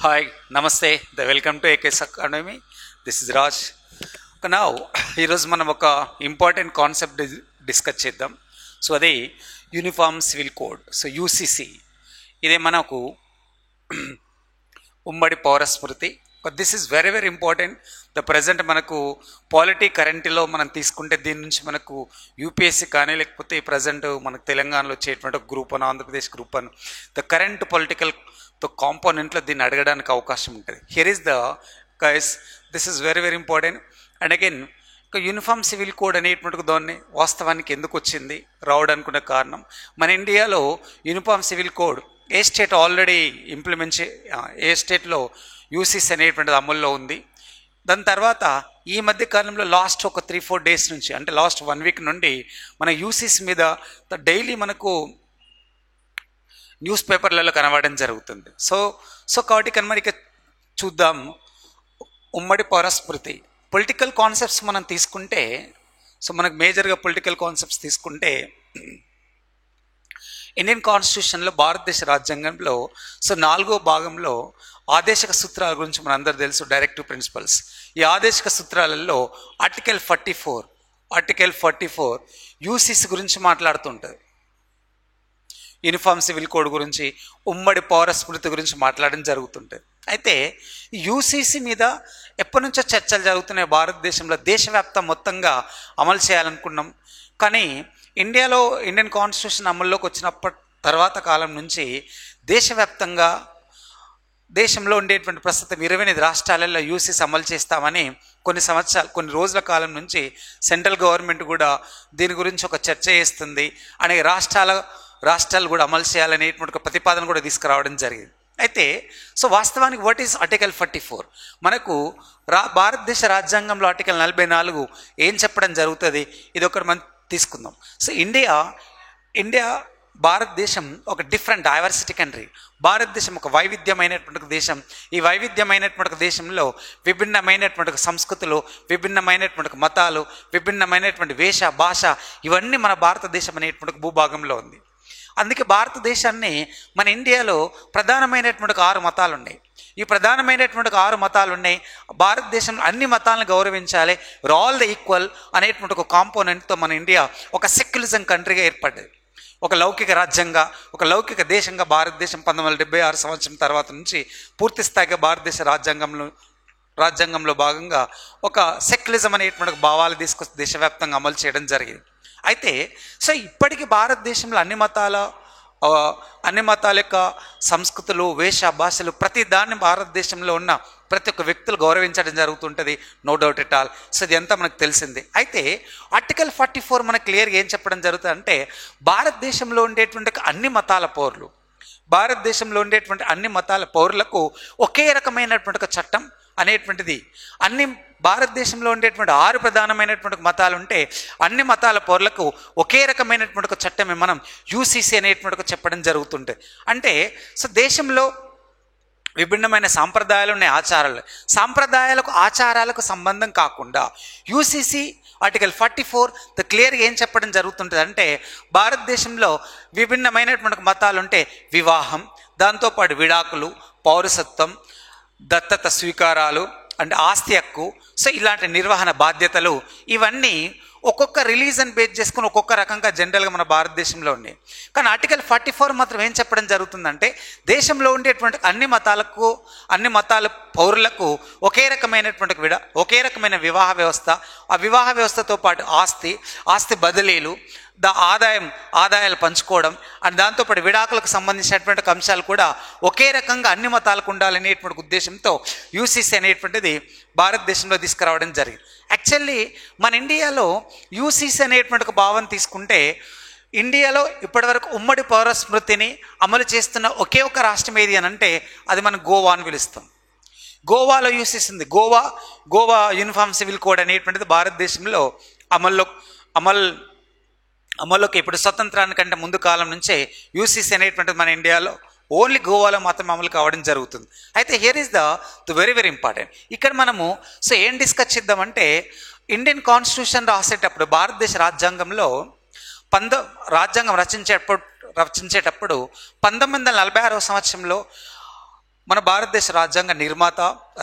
Hi నమస్తే welcome to AKS academy. This is Raj. నా ఈరోజు మనం ఒక ఇంపార్టెంట్ కాన్సెప్ట్ డిస్కస్ చేద్దాం. సో అది uniform civil code, so UCC. ఇదే మనకు ఉమ్మడి పౌర స్మృతి. This is very very important. Present మనకు పాలిటీ కరెంట్లో మనం తీసుకుంటే దీని నుంచి మనకు యూపీఎస్సీ కానీ లేకపోతే ప్రజెంట్ మనకు తెలంగాణలో వచ్చేటువంటి group one, Andhra Pradesh group one, current political కాంపోనెంట్లో దీన్ని అడగడానికి అవకాశం ఉంటుంది. Here is guys, this is very very important. And again uniform civil code అనేటువంటి దాన్ని వాస్తవానికి ఎందుకు వచ్చింది రావడానికి ఉన్న కారణం, మన ఇండియాలో యూనిఫామ్ సివిల్ కోడ్ ఏ స్టేట్ ఆల్రెడీ ఏ స్టేట్లో యూసిసి అనేటువంటిది అమల్లో ఉంది. దాని తర్వాత ఈ మధ్య కాలంలో లాస్ట్ ఒక 3-4 డేస్ నుంచి, అంటే లాస్ట్ 1 వీక్ నుండి మన యూసిసి మీద డైలీ మనకు న్యూస్ పేపర్లలో కనబడడం జరుగుతుంది. సో కాబట్టి కనుక చూద్దాం. ఉమ్మడి పౌరస్మృతి పొలిటికల్ కాన్సెప్ట్స్ మనం తీసుకుంటే, సో మనకు మేజర్గా పొలిటికల్ కాన్సెప్ట్స్ తీసుకుంటే ఇండియన్ కాన్స్టిట్యూషన్లో, భారతదేశ రాజ్యాంగంలో, సో 4వ భాగంలో ఆదేశక సూత్రాల గురించి మన అందరూ తెలుసు, డైరెక్టివ్ ప్రిన్సిపల్స్. ఈ ఆదేశక సూత్రాలలో ఆర్టికల్ 44 యూసిసి గురించి మాట్లాడుతుంటుంది. యూనిఫామ్ సివిల్ కోడ్ గురించి, ఉమ్మడి పౌర స్మృతి గురించి మాట్లాడడం జరుగుతుంటుంది. అయితే యూసిసి మీద ఎప్పటి నుంచో చర్చలు జరుగుతున్నాయి భారతదేశంలో. దేశవ్యాప్తం మొత్తంగా అమలు చేయాలనుకున్నాం. కానీ ఇండియాలో ఇండియన్ కాన్స్టిట్యూషన్ అమల్లోకి వచ్చినప్పటి తర్వాత కాలం నుంచి దేశవ్యాప్తంగా దేశంలో ఉండేటువంటి ప్రస్తుతం 28 రాష్ట్రాలలో యూసిసి అమలు చేస్తామని కొన్ని రోజుల కాలం నుంచి సెంట్రల్ గవర్నమెంట్ కూడా దీని గురించి ఒక చర్చ చేస్తుంది. అనేక రాష్ట్రాలు కూడా అమలు చేయాలనేటువంటి ఒక ప్రతిపాదన కూడా తీసుకురావడం జరిగింది. అయితే సో వాస్తవానికి వాట్ ఈస్ ఆర్టికల్ 44? మనకు భారతదేశ రాజ్యాంగంలో ఆర్టికల్ 44 ఏం చెప్పడం జరుగుతుంది, ఇది ఒకటి మనం తీసుకుందాం. సో ఇండియా భారతదేశం ఒక డిఫరెంట్ డైవర్సిటీ కంట్రీ. భారతదేశం ఒక వైవిధ్యమైనటువంటి దేశం. ఈ వైవిధ్యమైనటువంటి దేశంలో విభిన్నమైనటువంటి సంస్కృతులు, విభిన్నమైనటువంటి మతాలు, విభిన్నమైనటువంటి వేష భాష, ఇవన్నీ మన భారతదేశం అనేటువంటి భూభాగంలో ఉంది. అందుకే భారతదేశాన్ని, మన ఇండియాలో ప్రధానమైనటువంటి 6 మతాలు ఉన్నాయి. ఈ ప్రధానమైనటువంటి 6 మతాలు ఉన్నాయి. భారతదేశంలో అన్ని మతాలను గౌరవించాలి, ఆల్ ద ఈక్వల్ అనేటువంటి ఒక కాంపోనెంట్తో మన ఇండియా ఒక సెక్యులరిజం కంట్రీగా ఏర్పడ్డది. ఒక లౌకిక రాజ్యంగా, ఒక లౌకిక దేశంగా భారతదేశం 1976 సంవత్సరం తర్వాత నుంచి పూర్తి స్థాయిగా భారతదేశ రాజ్యాంగంలో భాగంగా ఒక సెక్యులరిజం అనేటువంటి భావాలు తీసుకొచ్చి దేశవ్యాప్తంగా అమలు చేయడం జరిగింది. అయితే సో ఇప్పటికీ భారతదేశంలో అన్ని మతాల యొక్క సంస్కృతులు, వేష భాషలు, ప్రతి దాన్ని భారతదేశంలో ఉన్న ప్రతి ఒక్క వ్యక్తులు గౌరవించడం జరుగుతుంటుంది, no doubt at all. So ఇది అంతా మనకు తెలిసిందే. అయితే ఆర్టికల్ 44 మనకు క్లియర్గా ఏం చెప్పడం జరుగుతుంది అంటే, భారతదేశంలో ఉండేటువంటి అన్ని మతాల పౌరులకు ఒకే రకమైనటువంటి ఒక చట్టం అనేటువంటిది, భారతదేశంలో ఉండేటువంటి 6 ప్రధానమైనటువంటి మతాలు ఉంటే అన్ని మతాల పౌరులకు ఒకే రకమైనటువంటి ఒక చట్టమే మనం యూసిసి అనేటువంటి చెప్పడం జరుగుతుంటుంది. అంటే సో దేశంలో విభిన్నమైన సాంప్రదాయాలు ఉన్నాయి, ఆచారాలకు సంబంధం కాకుండా యూసిసి ఆర్టికల్ 44 క్లియర్గా ఏం చెప్పడం జరుగుతుంటుంది అంటే, భారతదేశంలో విభిన్నమైనటువంటి మతాలు ఉంటే వివాహం, దాంతోపాటు విడాకులు, పౌరసత్వం, దత్తత స్వీకారాలు అంటే ఆస్తి హక్కు, సో ఇలాంటి నిర్వహణ బాధ్యతలు, ఇవన్నీ ఒక్కొక్క రిలీజన్ బేస్ చేసుకుని ఒక్కొక్క రకంగా జనరల్గా మన భారతదేశంలో ఉన్నాయి. కానీ ఆర్టికల్ 44 మాత్రం ఏం చెప్పడం జరుగుతుందంటే, దేశంలో ఉండేటువంటి అన్ని మతాల పౌరులకు ఒకే రకమైన వివాహ వ్యవస్థ, ఆ వివాహ వ్యవస్థతో పాటు ఆస్తి బదిలీలు, ఆదాయాలు పంచుకోవడం, అండ్ దాంతోపాటు విడాకులకు సంబంధించినటువంటి అంశాలు కూడా ఒకే రకంగా అన్ని మతాలకు ఉండాలనేటువంటి ఉద్దేశంతో యూసిసి అనేటువంటిది భారతదేశంలో తీసుకురావడం జరిగింది. యాక్చువల్లీ మన ఇండియాలో యూసిసి అనేటువంటి ఒక భావన తీసుకుంటే, ఇండియాలో ఇప్పటివరకు ఉమ్మడి పౌర స్మృతిని అమలు చేస్తున్న ఒకే ఒక రాష్ట్రం ఏది అని అంటే అది మనం గోవా అని పిలుస్తాం. గోవాలో యూసిసి ఉంది. గోవా యూనిఫామ్ సివిల్ కోడ్ అనేటువంటిది భారతదేశంలో అమల్లోకి ఇప్పుడు స్వతంత్రానికంటే ముందు కాలం నుంచే యూసిసి అనేటువంటిది మన ఇండియాలో ఓన్లీ గోవాలో మాత్రం అమలు కావడం జరుగుతుంది. అయితే here is the very very important. ఇక్కడ మనము సో ఏం డిస్కస్ చేద్దామంటే, ఇండియన్ కాన్స్టిట్యూషన్ రాసేటప్పుడు, భారతదేశ రాజ్యాంగంలో రాజ్యాంగం రచించేటప్పుడు 1946 సంవత్సరంలో మన భారతదేశ రాజ్యాంగ నిర్మాత,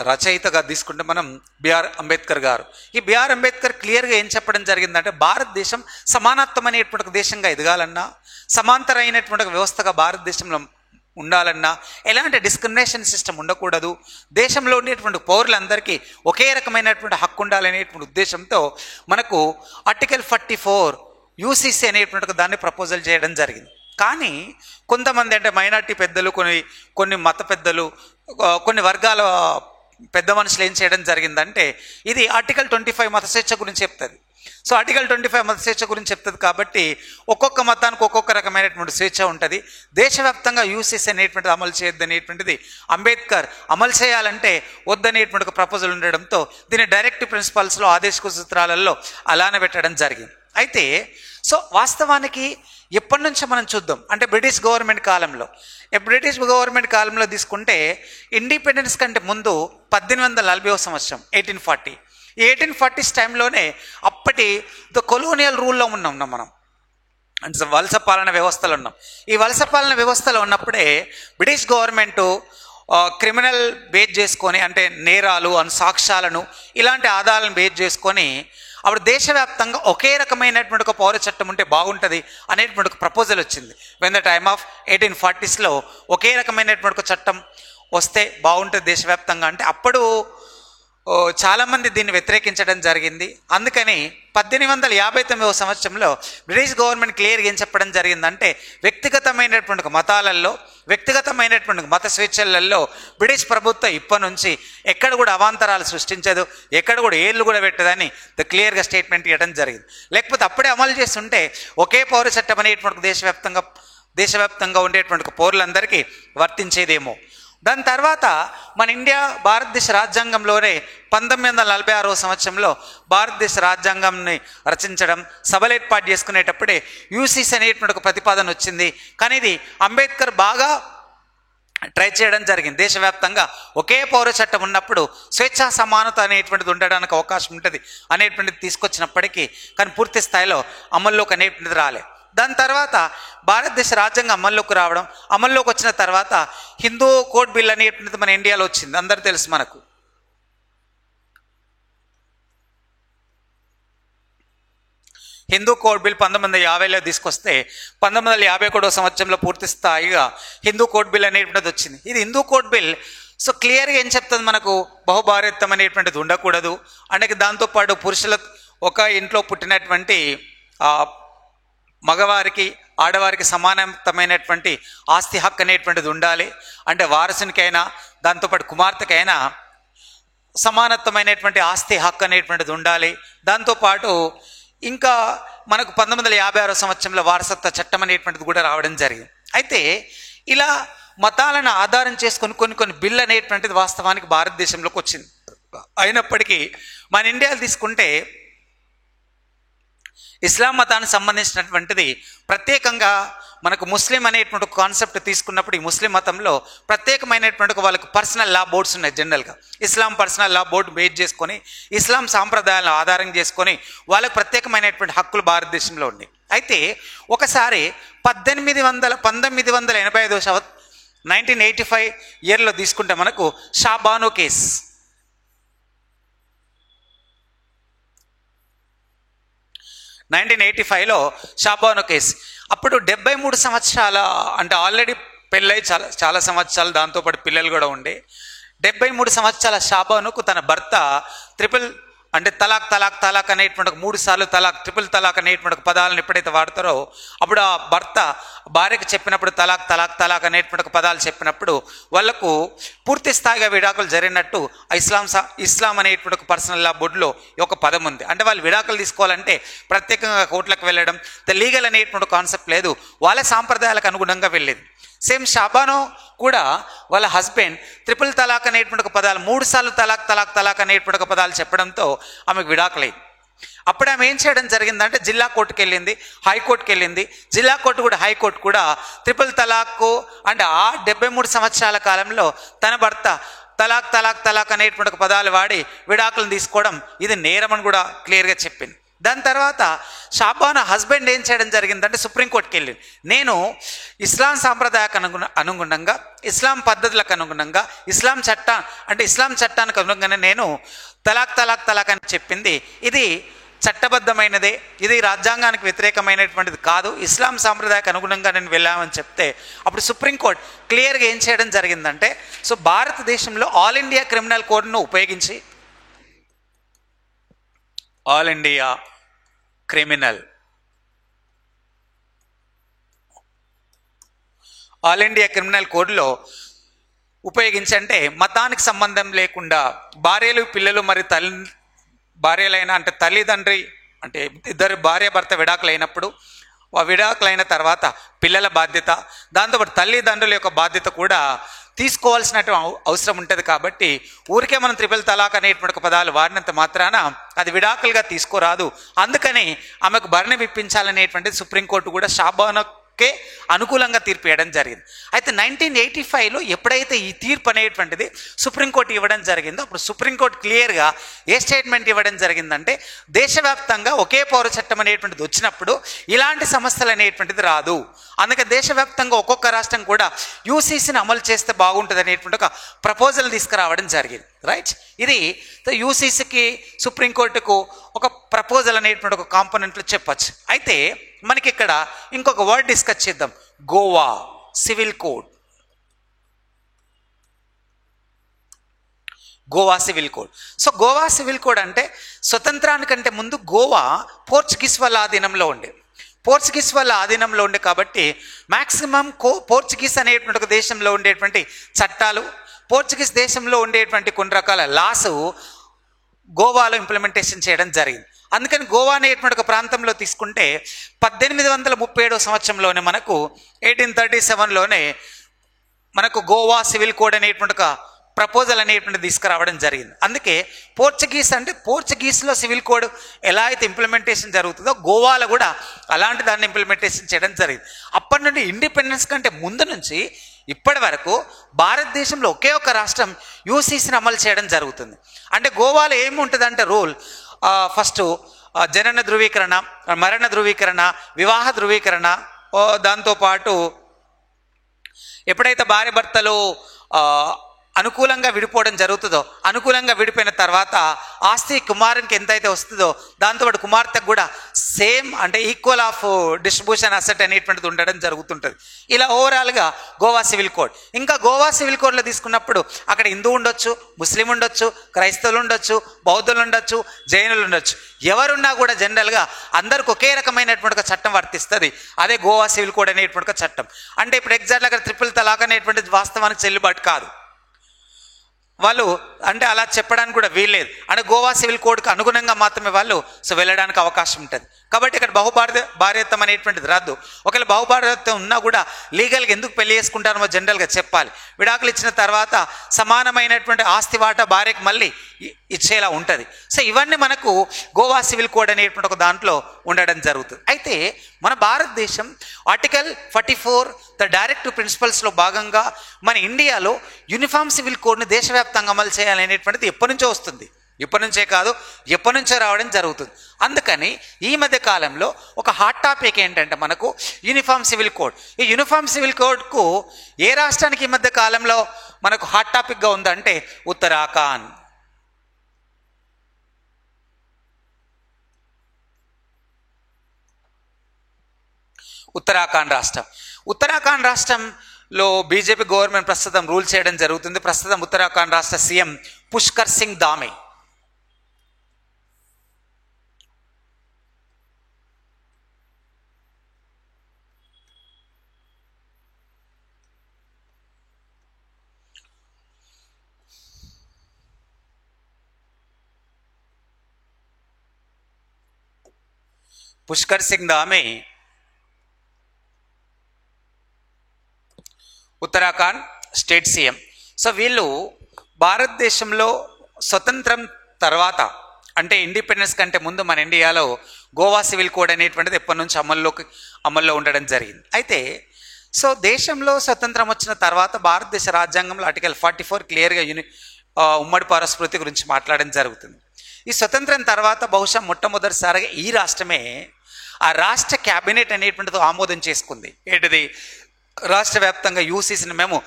రచయితగా తీసుకుంటే మనం బిఆర్ అంబేద్కర్ గారు. ఈ బిఆర్ అంబేద్కర్ క్లియర్గా ఏం చెప్పడం జరిగిందంటే, భారతదేశం సమానత్వమైనటువంటి ఒక దేశంగా ఎదగాలన్నా, సమాంతరైనటువంటి ఒక వ్యవస్థగా భారతదేశంలో ఉండాలన్నా, ఎలాంటి డిస్క్రిమినేషన్ సిస్టమ్ ఉండకూడదు, దేశంలో ఉండేటువంటి పౌరులందరికీ ఒకే రకమైనటువంటి హక్కు ఉండాలనేటువంటి ఉద్దేశంతో మనకు ఆర్టికల్ 44 యూసీసీ అనేటువంటి దాన్ని ప్రపోజల్ చేయడం జరిగింది. కానీ కొంతమంది అంటే మైనార్టీ పెద్దలు, కొన్ని మత పెద్దలు, కొన్ని వర్గాల పెద్ద మనుషులు ఏం చేయడం జరిగిందంటే, ఇది ఆర్టికల్ 25 మత స్వేచ్ఛ గురించి చెప్తుంది. సో ఆర్టికల్ 25 మత స్వేచ్ఛ గురించి చెప్తుంది కాబట్టి ఒక్కొక్క మతానికి ఒక్కొక్క రకమైనటువంటి స్వేచ్ఛ ఉంటుంది. దేశవ్యాప్తంగా యూసీసీ అనేటువంటిది అమలు చేయొద్దు అనేటువంటిది అంబేద్కర్ అమలు చేయాలంటే వద్దనేటువంటి ఒక ప్రపోజల్ ఉండడంతో దీన్ని డైరెక్ట్ ప్రిన్సిపల్స్లో, ఆదేశిక సూత్రాలలో అలానే పెట్టడం జరిగింది. అయితే సో వాస్తవానికి ఎప్పటి నుంచో మనం చూద్దాం అంటే బ్రిటిష్ గవర్నమెంట్ కాలంలో తీసుకుంటే ఇండిపెండెన్స్ కంటే ముందు 1840వ సంవత్సరం 1840 ఈ 1840s టైంలోనే అప్పటి కొలోనియల్ రూల్లో ఉన్నాం మనం, అంటే వలస పాలన వ్యవస్థలో ఉన్నాం. ఈ వలస పాలన వ్యవస్థలో ఉన్నప్పుడే బ్రిటిష్ గవర్నమెంటు క్రిమినల్ బేస్ చేసుకొని, అంటే నేరాలు సాక్ష్యాలను ఇలాంటి ఆధారాలను బేస్ చేసుకొని అప్పుడు దేశవ్యాప్తంగా ఒకే రకమైనటువంటి ఒక పౌర చట్టం ఉంటే బాగుంటుంది అనేటువంటి ఒక ప్రపోజల్ వచ్చింది. వెన్ ద టైమ్ ఆఫ్ 1840sలో ఒకే రకమైనటువంటి ఒక చట్టం వస్తే బాగుంటుంది దేశవ్యాప్తంగా అంటే అప్పుడు చాలామంది దీన్ని వ్యతిరేకించడం జరిగింది. అందుకని 1859వ సంవత్సరంలో బ్రిటిష్ గవర్నమెంట్ క్లియర్గా ఏం చెప్పడం జరిగిందంటే, వ్యక్తిగతమైనటువంటి మతాలలో, వ్యక్తిగతమైనటువంటి మత స్వేచ్ఛలలో బ్రిటిష్ ప్రభుత్వం ఇప్పటి నుంచి ఎక్కడ కూడా అవాంతరాలు సృష్టించదు, ఎక్కడ కూడా ఏళ్ళు కూడా పెట్టదని క్లియర్గా స్టేట్మెంట్ ఇవ్వడం జరిగింది. లేకపోతే అప్పుడే అమలు చేస్తుంటే ఒకే పౌర చట్టం అనేటువంటి దేశవ్యాప్తంగా ఉండేటువంటి పౌరులందరికీ వర్తించేదేమో. దాని తర్వాత మన భారతదేశ రాజ్యాంగంలోనే 1946వ సంవత్సరంలో భారతదేశ రాజ్యాంగంని రచించడం, సభలు ఏర్పాటు చేసుకునేటప్పుడే యూసీసీ అనేటువంటి ఒక ప్రతిపాదన వచ్చింది. కానీ ఇది అంబేద్కర్ బాగా ట్రై చేయడం జరిగింది. దేశవ్యాప్తంగా ఒకే పౌర చట్టం ఉన్నప్పుడు స్వేచ్ఛా సమానత అనేటువంటిది ఉండడానికి అవకాశం ఉంటుంది అనేటువంటిది తీసుకొచ్చినప్పటికీ కానీ పూర్తి స్థాయిలో అమల్లోకి అనేటువంటిది రాలే. దాని తర్వాత భారతదేశ రాజ్యాంగం అమల్లోకి వచ్చిన తర్వాత హిందూ కోడ్ బిల్ అనేటువంటిది మన ఇండియాలో వచ్చింది, అందరూ తెలుసు మనకు. హిందూ కోడ్ బిల్ 1950లో తీసుకొస్తే 1951వ సంవత్సరంలో పూర్తి స్థాయిగా హిందూ కోడ్ బిల్ అనేటువంటిది వచ్చింది. ఇది హిందూ కోడ్ బిల్ సో క్లియర్గా ఏం చెప్తుంది, మనకు బహుభార్యత్వం అనేటువంటిది ఉండకూడదు, అంటే దాంతోపాటు పురుషుల ఒక ఇంట్లో పుట్టినటువంటి మగవారికి ఆడవారికి సమానమైనటువంటి ఆస్తి హక్కు అనేటువంటిది ఉండాలి, అంటే వారసునికైనా దాంతోపాటు కుమార్తెకైనా సమానత్వమైనటువంటి ఆస్తి హక్కు అనేటువంటిది ఉండాలి. దాంతోపాటు ఇంకా మనకు 1956వ సంవత్సరంలో వారసత్వ చట్టం అనేటువంటిది కూడా రావడం జరిగింది. అయితే ఇలా మతాలను ఆధారం చేసుకొని కొన్ని బిల్ అనేటువంటిది వాస్తవానికి భారతదేశంలోకి వచ్చింది. అయినప్పటికీ మన ఇండియాలో తీసుకుంటే ఇస్లాం మతానికి సంబంధించినటువంటిది ప్రత్యేకంగా మనకు ముస్లిం అనేటువంటి కాన్సెప్ట్ తీసుకున్నప్పుడు ఈ ముస్లిం మతంలో ప్రత్యేకమైనటువంటి వాళ్ళకు పర్సనల్ లా బోర్డ్స్ ఉన్నాయి. జనరల్గా ఇస్లాం పర్సనల్ లా బోర్డు బేస్ చేసుకొని ఇస్లాం సాంప్రదాయాలను ఆధారం చేసుకొని వాళ్ళకు ప్రత్యేకమైనటువంటి హక్కులు భారతదేశంలో ఉన్నాయి. అయితే ఒకసారి 1985 ఇయర్లో తీసుకుంటే మనకు షాబానో కేస్, 1985లో షాబానో కేసు. అప్పుడు 73 సంవత్సరాల అంటే ఆల్రెడీ పెళ్ళై చాలా సంవత్సరాలు, దాంతోపాటు పిల్లలు కూడా ఉండే 73 సంవత్సరాల షాబానుకు తన భర్త తలాక్ అనేటువంటి 3 సార్లు ట్రిపుల్ తలాక్ అనేటువంటి పదాలను ఎప్పుడైతే వాడతారో అప్పుడు ఆ భర్త భార్యకు చెప్పినప్పుడు తలాక్ అనేటువంటి పదాలు చెప్పినప్పుడు వాళ్లకు పూర్తి స్థాయిగా విడాకులు జరిగినట్టు ఇస్లాం అనేటువంటి పర్సనల్ లా బోర్డులో ఒక పదం ఉంది. అంటే వాళ్ళు విడాకులు తీసుకోవాలంటే ప్రత్యేకంగా కోర్టులకు వెళ్ళడం, లీగల్ అనేటువంటి కాన్సెప్ట్ లేదు, వాళ్ళ సాంప్రదాయాలకు అనుగుణంగా వెళ్ళేది. సేమ్ షాబానో కూడా వాళ్ళ హస్బెండ్ ట్రిపుల్ తలాక్ అనేటువంటి పదాలు 3 సార్లు తలాక్ అనేటువంటి పదాలు చెప్పడంతో ఆమెకు విడాకులైంది. అప్పుడు ఆమె ఏం చేయడం జరిగిందంటే జిల్లా కోర్టుకు వెళ్ళింది, హైకోర్టుకి వెళ్ళింది. జిల్లా కోర్టు కూడా హైకోర్టు కూడా ట్రిపుల్ తలాక్ అంటే ఆ 73 సంవత్సరాల కాలంలో తన భర్త తలాక్ అనేటువంటి పదాలు వాడి విడాకులను తీసుకోవడం ఇది నేరమని కూడా క్లియర్గా చెప్పింది. దాని తర్వాత షాబాను హస్బెండ్ ఏం చేయడం జరిగిందంటే సుప్రీంకోర్టుకి వెళ్ళి, నేను ఇస్లాం సాంప్రదాయానికి అనుగుణంగా, ఇస్లాం పద్ధతులకు అనుగుణంగా, ఇస్లాం చట్టానికి అనుగుణంగానే నేను తలాక్ అని చెప్పింది, ఇది చట్టబద్ధమైనదే, ఇది రాజ్యాంగానికి వ్యతిరేకమైనటువంటిది కాదు, ఇస్లాం సాంప్రదాయానికి అనుగుణంగా నేను వెళ్ళామని చెప్తే అప్పుడు సుప్రీంకోర్టు క్లియర్గా ఏం చేయడం జరిగిందంటే, సో భారతదేశంలో ఆల్ ఇండియా క్రిమినల్ కోడ్ను ఉపయోగించి ఆల్ ఇండియా క్రిమినల్ కోడ్లో ఉపయోగించి, అంటే మతానికి సంబంధం లేకుండా భార్యలు పిల్లలు మరి భార్యలైన అంటే తల్లిదండ్రి అంటే ఇద్దరు భార్యాభర్త విడాకులైనప్పుడు, విడాకులైన తర్వాత పిల్లల బాధ్యత, దాంతోపాటు తల్లిదండ్రుల యొక్క బాధ్యత కూడా తీసుకోవాల్సిన అవసరం ఉంటుంది. కాబట్టి ఊరికే మనం త్రిపుల్ తలాక్ అనేటువంటి పదాలు వాడినంత మాత్రాన అది విడాకులుగా తీసుకోరాదు. అందుకని ఆమెకు భరణ విప్పించాలనేటువంటిది సుప్రీంకోర్టు కూడా షాబానుకే అనుకూలంగా తీర్పు ఇవ్వడం జరిగింది. అయితే 1985లో ఎప్పుడైతే ఈ తీర్పు అనేటువంటిది సుప్రీంకోర్టు ఇవ్వడం జరిగిందో అప్పుడు సుప్రీంకోర్టు క్లియర్గా ఏ స్టేట్మెంట్ ఇవ్వడం జరిగిందంటే, దేశవ్యాప్తంగా ఒకే పౌర చట్టం అనేటువంటిది వచ్చినప్పుడు ఇలాంటి సమస్యలు అనేటువంటిది రాదు. అందుకే దేశవ్యాప్తంగా ఒక్కొక్క రాష్ట్రం కూడా యూసీసీని అమలు చేస్తే బాగుంటుంది అనేటువంటి ఒక ప్రపోజల్ తీసుకురావడం జరిగింది. రైట్, ఇది యూసీసీకి సుప్రీంకోర్టుకు ఒక ప్రపోజల్ అనేటువంటి ఒక కాంపోనెంట్లు చెప్పచ్చు. అయితే మనకి ఇక్కడ ఇంకొక వర్డ్ డిస్కస్ చేద్దాం, Goa civil code. So Goa civil code అంటే స్వతంత్రానికంటే ముందు గోవా పోర్చుగీస్ వాళ్ళ ఆధీనంలో ఉండే కాబట్టి మ్యాక్సిమం పోర్చుగీస్ అనేటువంటి ఒక దేశంలో ఉండేటువంటి చట్టాలు, పోర్చుగీస్ దేశంలో ఉండేటువంటి కొన్ని రకాల లాస్ గోవాలో ఇంప్లిమెంటేషన్ చేయడం జరిగింది. అందుకని గోవా అనేటువంటి ఒక ప్రాంతంలో తీసుకుంటే 1837 సంవత్సరంలోనే మనకు 1837లోనే మనకు గోవా సివిల్ కోడ్ అనేటువంటి ఒక ప్రపోజల్ అనేటువంటి తీసుకురావడం జరిగింది. అందుకే పోర్చుగీస్లో సివిల్ కోడ్ ఎలా అయితే ఇంప్లిమెంటేషన్ జరుగుతుందో గోవాలో కూడా అలాంటి దాన్ని ఇంప్లిమెంటేషన్ చేయడం జరిగింది. అప్పటి నుండి ఇండిపెండెన్స్ కంటే ముందు నుంచి ఇప్పటి వరకు భారతదేశంలో ఒకే ఒక రాష్ట్రం యూసీసీని అమలు చేయడం జరుగుతుంది. అంటే గోవాలో ఏముంటుందంటే రూల్, ఫస్ట్ జనన ధృవీకరణ, మరణ ధృవీకరణ, వివాహ ధృవీకరణ, దాంతోపాటు ఎప్పుడైతే భార్య భర్తలు అనుకూలంగా విడిపోవడం జరుగుతుందో, అనుకూలంగా విడిపోయిన తర్వాత ఆస్తి కుమారునికి ఎంతైతే వస్తుందో దాంతోపాటు కుమార్తెకు కూడా సేమ్ అంటే ఈక్వల్ ఆఫ్ డిస్ట్రిబ్యూషన్ అసెట్ అనేటువంటిది ఉండడం జరుగుతుంటుంది. ఇలా ఓవరాల్గా గోవా సివిల్ కోడ్. ఇంకా గోవా సివిల్ కోడ్లో తీసుకున్నప్పుడు అక్కడ హిందూ ఉండొచ్చు, ముస్లిం ఉండొచ్చు, క్రైస్తవులు ఉండొచ్చు, బౌద్ధులు ఉండొచ్చు, జైనులు ఉండొచ్చు, ఎవరున్నా కూడా జనరల్గా అందరికి ఒకే రకమైనటువంటి ఒక చట్టం వర్తిస్తుంది. అదే గోవా సివిల్ కోడ్ అనేటువంటి ఒక చట్టం. అంటే ఇప్పుడు ఎగ్జాక్ట్గా అక్కడ ట్రిపుల్ తలాక్ అనేటువంటిది వాస్తవానికి చెల్లుబాటు కాదు. వాళ్ళు అంటే అలా చెప్పడానికి కూడా వీల్లేదు. అంటే గోవా సివిల్ కోడ్కి అనుగుణంగా మాత్రమే వాళ్ళు వెళ్ళడానికి అవకాశం ఉంటుంది. కాబట్టి ఇక్కడ భార్యత్వం అనేటువంటిది రద్దు. ఒకవేళ బహుభార్యత్వం ఉన్నా కూడా లీగల్గా ఎందుకు పెళ్లి చేసుకుంటారో జనరల్గా చెప్పాలి. విడాకులు ఇచ్చిన తర్వాత సమానమైనటువంటి ఆస్తి వాటా భార్యకు మళ్ళీ ఇచ్చేలా ఉంటుంది. సో ఇవన్నీ మనకు గోవా సివిల్ కోడ్ అనేటువంటి ఒక దాంట్లో ఉండడం జరుగుతుంది. అయితే మన భారతదేశం ఆర్టికల్ 44 ద డైరెక్టివ్ ప్రిన్సిపల్స్లో భాగంగా మన ఇండియాలో యూనిఫామ్ సివిల్ కోడ్ని దేశవ్యాప్తంగా అమలు చేయాలనేటువంటిది ఎప్పటి నుంచో వస్తుంది. ఇప్పటి నుంచే కాదు, ఎప్పటి నుంచో రావడం జరుగుతుంది. అందుకని ఈ మధ్య కాలంలో ఒక హాట్ టాపిక్ ఏంటంటే మనకు యూనిఫామ్ సివిల్ కోడ్. ఈ యూనిఫామ్ సివిల్ కోడ్కు ఏ రాష్ట్రానికి ఈ మధ్య కాలంలో మనకు హాట్ టాపిక్గా ఉందంటే ఉత్తరాఖండ్. ఉత్తరాఖండ్ రాష్ట్రంలో బీజేపీ గవర్నమెంట్ ప్రస్తుతం రూల్ చేయడం జరుగుతుంది. ప్రస్తుతం ఉత్తరాఖండ్ రాష్ట్ర CM Pushkar Singh Dhami. Uttarakhand state CM. So వీళ్ళు భారతదేశంలో స్వతంత్రం తర్వాత అంటే ఇండిపెండెన్స్ కంటే ముందు మన ఇండియాలో గోవా సివిల్ కోడ్ అనేటువంటిది ఎప్పటి నుంచి అమల్లో ఉండడం జరిగింది. అయితే సో దేశంలో స్వతంత్రం వచ్చిన తర్వాత భారతదేశ రాజ్యాంగంలో ఆర్టికల్ 44 క్లియర్గా ఉమ్మడి పౌరస్మృతి గురించి మాట్లాడడం జరుగుతుంది. ఈ స్వతంత్రం తర్వాత బహుశా మొట్టమొదటిసారిగా ఈ రాష్ట్రమే ఆ రాష్ట్ర క్యాబినెట్ అనేటువంటిది ఆమోదం చేసుకుంది. ఏంటిది? రాష్ట్ర వ్యాప్తంగా యూసీసీని మేము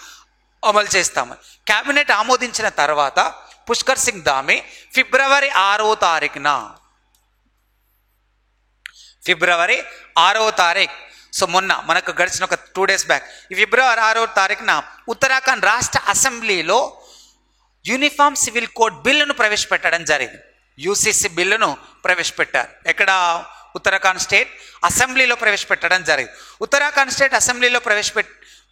అమలు చేస్తాము. క్యాబినెట్ ఆమోదించిన తర్వాత పుష్కర్ సింగ్ ధామి ఫిబ్రవరి 6వ తారీఖున సో మొన్న మనకు గడిచిన ఒక 2 days బ్యాక్ ఈ ఫిబ్రవరి 6వ తారీఖున ఉత్తరాఖండ్ రాష్ట్ర అసెంబ్లీలో యూనిఫామ్ సివిల్ కోడ్ బిల్లును ప్రవేశపెట్టడం జరిగింది. యూసీసీ బిల్లును ప్రవేశపెట్టారు. ఎక్కడ? ఉత్తరాఖండ్ స్టేట్ అసెంబ్లీలో ప్రవేశపెట్టడం జరిగింది. ఉత్తరాఖండ్ స్టేట్ అసెంబ్లీలో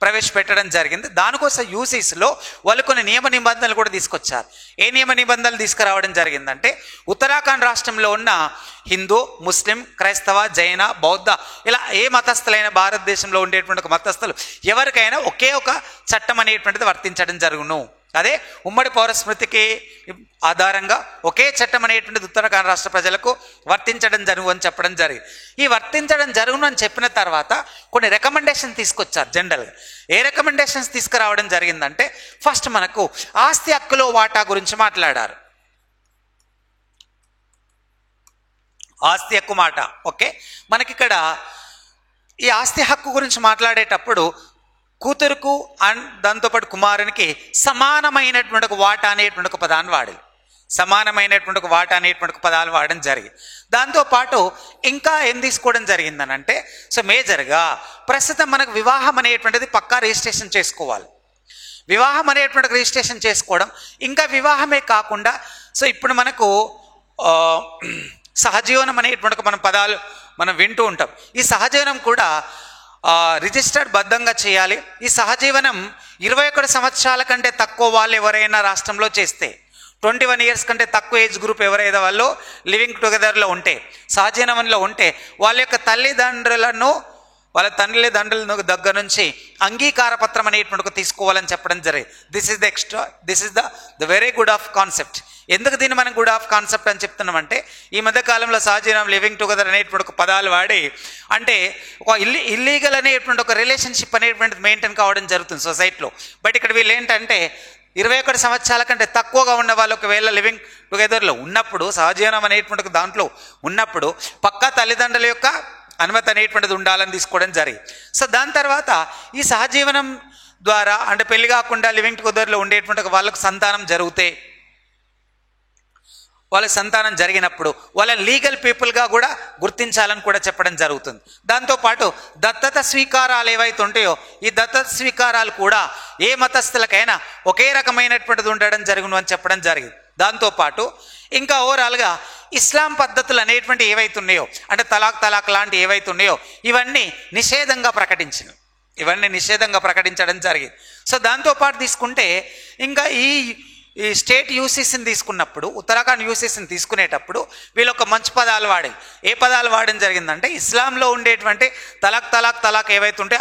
ప్రవేశపెట్టడం జరిగింది. దానికోసం యూసీసీలో వాళ్ళు కొన్ని నియమ నిబంధనలు కూడా తీసుకొచ్చారు. ఏ నియమ నిబంధనలు తీసుకురావడం జరిగిందంటే, ఉత్తరాఖండ్ రాష్ట్రంలో ఉన్న హిందూ, ముస్లిం, క్రైస్తవ, జైన, బౌద్ధ ఇలా ఏ మతస్థులైన భారతదేశంలో ఉండేటువంటి ఒక మతస్థులు ఎవరికైనా ఒకే ఒక చట్టం అనేటువంటిది వర్తించడం జరుగును. అదే ఉమ్మడి పౌర స్మృతికి ఆధారంగా ఒకే చట్టం అనేటువంటిది ఉత్తరాఖండ్ రాష్ట్ర ప్రజలకు వర్తించడం జరుగు అని చెప్పడం జరిగింది. ఈ వర్తించడం జరుగును అని చెప్పిన తర్వాత కొన్ని రికమెండేషన్ తీసుకొచ్చారు. జనరల్గా ఏ రికమెండేషన్స్ తీసుకురావడం జరిగిందంటే, ఫస్ట్ మనకు ఆస్తి హక్కులో వాటా గురించి మాట్లాడారు. ఆస్తి హక్కు మాట ఓకే. మనకిక్కడ ఈ ఆస్తి హక్కు గురించి మాట్లాడేటప్పుడు కూతురుకు అండ్ దాంతోపాటు కుమారునికి సమానమైనటువంటి ఒక వాటా అనేటువంటి ఒక పదాన్ని వాడాలి. సమానమైనటువంటి ఒక వాటా అనేటువంటి ఒక పదాలు వాడడం జరిగింది. దాంతోపాటు ఇంకా ఏం తీసుకోవడం జరిగిందని అంటే, సో మేజర్గా ప్రస్తుతం మనకు వివాహం అనేటువంటిది పక్కా రిజిస్ట్రేషన్ చేసుకోవాలి. వివాహం అనేటువంటి రిజిస్ట్రేషన్ చేసుకోవడం, ఇంకా వివాహమే కాకుండా సో ఇప్పుడు మనకు సహజీవనం అనేటువంటి మనం పదాలు మనం వింటూ ఉంటాం. ఈ సహజీవనం కూడా రిజిస్టర్డ్ బద్ధంగా చేయాలి. ఈ సహజీవనం 21 సంవత్సరాల కంటే తక్కువ వాళ్ళు ఎవరైనా రాష్ట్రంలో చేస్తే, 21 years కంటే తక్కువ ఏజ్ గ్రూప్ ఎవరైనా వాళ్ళు లివింగ్ టుగెదర్లో ఉంటే, సహజీవనంలో ఉంటే, వాళ్ళ యొక్క వాళ్ళ తల్లిదండ్రుల దగ్గర నుంచి అంగీకార పత్రం అనేటువంటి తీసుకోవాలని చెప్పడం జరిగింది. This is the very good of concept. ఎందుకు దీన్ని మనం గుడ్ ఆఫ్ కాన్సెప్ట్ అని చెప్తున్నామంటే, ఈ మధ్య కాలంలో సహజీవనం, లివింగ్ టుగెదర్ అనేటువంటి ఒక పదాలు వాడి అంటే ఒక ఇల్లీగల్ అనేటువంటి ఒక రిలేషన్షిప్ అనేటువంటిది మెయింటైన్ కావడం జరుగుతుంది సొసైటీలో. బట్ ఇక్కడ వీళ్ళు ఏంటంటే 21 సంవత్సరాల కంటే తక్కువగా ఉన్న వాళ్ళు ఒకవేళ లివింగ్ టుగెదర్లో ఉన్నప్పుడు, సహజీవనం అనేటువంటి దాంట్లో ఉన్నప్పుడు పక్కా తల్లిదండ్రుల యొక్క అనుమతి అనేటువంటిది ఉండాలని తీసుకోవడం జరిగింది. సో దాని తర్వాత ఈ సహజీవనం ద్వారా అంటే పెళ్లి కాకుండా లివింగ్ టుగెదర్లో ఉండేటువంటి వాళ్ళకు సంతానం జరిగితే, వాళ్ళకి సంతానం జరిగినప్పుడు వాళ్ళ లీగల్ పీపుల్గా కూడా గుర్తించాలని కూడా చెప్పడం జరుగుతుంది. దాంతోపాటు దత్తత స్వీకారాలు ఏవైతే ఉంటాయో, ఈ దత్తత స్వీకారాలు కూడా ఏ మతస్థులకైనా ఒకే రకమైనటువంటిది ఉండడం జరుగును అని చెప్పడం జరిగింది. దాంతోపాటు ఇంకా ఓవరాల్గా ఇస్లాం పద్ధతులు అనేటువంటి ఏవైతే ఉన్నాయో, అంటే తలాక్ లాంటి ఏవైతే ఉన్నాయో ఇవన్నీ నిషేధంగా ప్రకటించడం జరిగింది. సో దాంతోపాటు తీసుకుంటే ఇంకా ఈ స్టేట్ యూసీసీని తీసుకున్నప్పుడు, ఉత్తరాఖండ్ యూసీసీని తీసుకునేటప్పుడు వీళ్ళు ఒక మంచి పదాలు వాడారు. ఏ పదాలు వాడడం జరిగిందంటే, ఇస్లాంలో ఉండేటువంటి తలాక్ ఏవైతే ఉంటే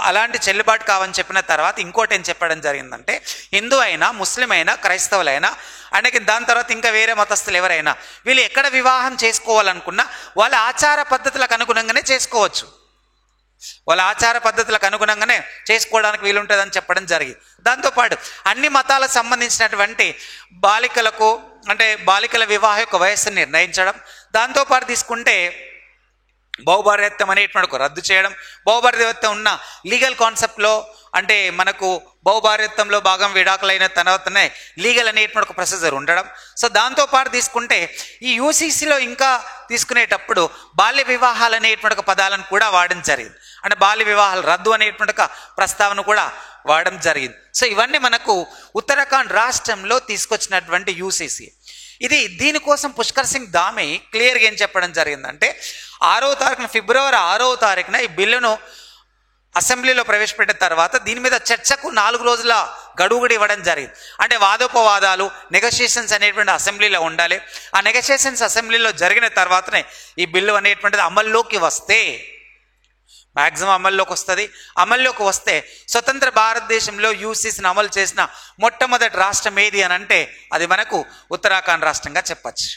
అలాంటి చెల్లుబాటు కావని చెప్పిన తర్వాత ఇంకోటి ఏం చెప్పడం జరిగిందంటే, హిందూ అయినా, ముస్లిం అయినా, క్రైస్తవులైనా అంటే దాని తర్వాత ఇంకా వేరే మతస్థులు ఎవరైనా వీళ్ళు ఎక్కడ వివాహం చేసుకోవాలనుకున్నా వాళ్ళ ఆచార పద్ధతులకు అనుగుణంగానే చేసుకోవచ్చు. వాళ్ళ ఆచార పద్ధతులకు అనుగుణంగానే చేసుకోవడానికి వీలుంటుందని చెప్పడం జరిగింది. దాంతోపాటు అన్ని మతాలకు సంబంధించినటువంటి బాలికల వివాహ యొక్క వయస్సును నిర్ణయించడం, దాంతోపాటు తీసుకుంటే బహుభార్యత్వం అనేటువంటి రద్దు చేయడం, బహుభార్యత్వం ఉన్న లీగల్ కాన్సెప్ట్లో అంటే మనకు బహుభార్యత్వంలో భాగం విడాకులైన తర్వాతనే లీగల్ అనేటువంటి ఒక ప్రొసీజర్ ఉండడం. సో దాంతోపాటు తీసుకుంటే ఈ యూసీసీలో ఇంకా తీసుకునేటప్పుడు బాల్య వివాహాలు అనేటువంటి ఒక పదాలను కూడా వాడడం జరిగింది. అంటే బాల్య వివాహాలు రద్దు అనేటువంటి ఒక ప్రస్తావన కూడా వాడడం జరిగింది. సో ఇవన్నీ మనకు ఉత్తరాఖండ్ రాష్ట్రంలో తీసుకొచ్చినటువంటి యూసీసీ. దీనికోసం పుష్కర్ సింగ్ ధామి క్లియర్గా ఏం చెప్పడం జరిగిందంటే, ఫిబ్రవరి 6వ తారీఖున ఈ బిల్లును అసెంబ్లీలో ప్రవేశపెట్టిన తర్వాత దీని మీద చర్చకు 4 రోజుల గడువు కూడా ఇవ్వడం జరిగింది. అంటే వాదోపవాదాలు, నెగోషియేషన్స్ అనేటువంటి అసెంబ్లీలో ఉండాలి. ఆ నెగోషియేషన్స్ అసెంబ్లీలో జరిగిన తర్వాతనే ఈ బిల్లు అనేటువంటిది అమల్లోకి వస్తే, మ్యాక్సిమం అమల్లోకి వస్తే స్వతంత్ర భారతదేశంలో యూసీసీని అమలు చేసిన మొట్టమొదటి రాష్ట్రం ఏది అని అంటే అది మనకు ఉత్తరాఖండ్ రాష్ట్రంగా చెప్పచ్చు.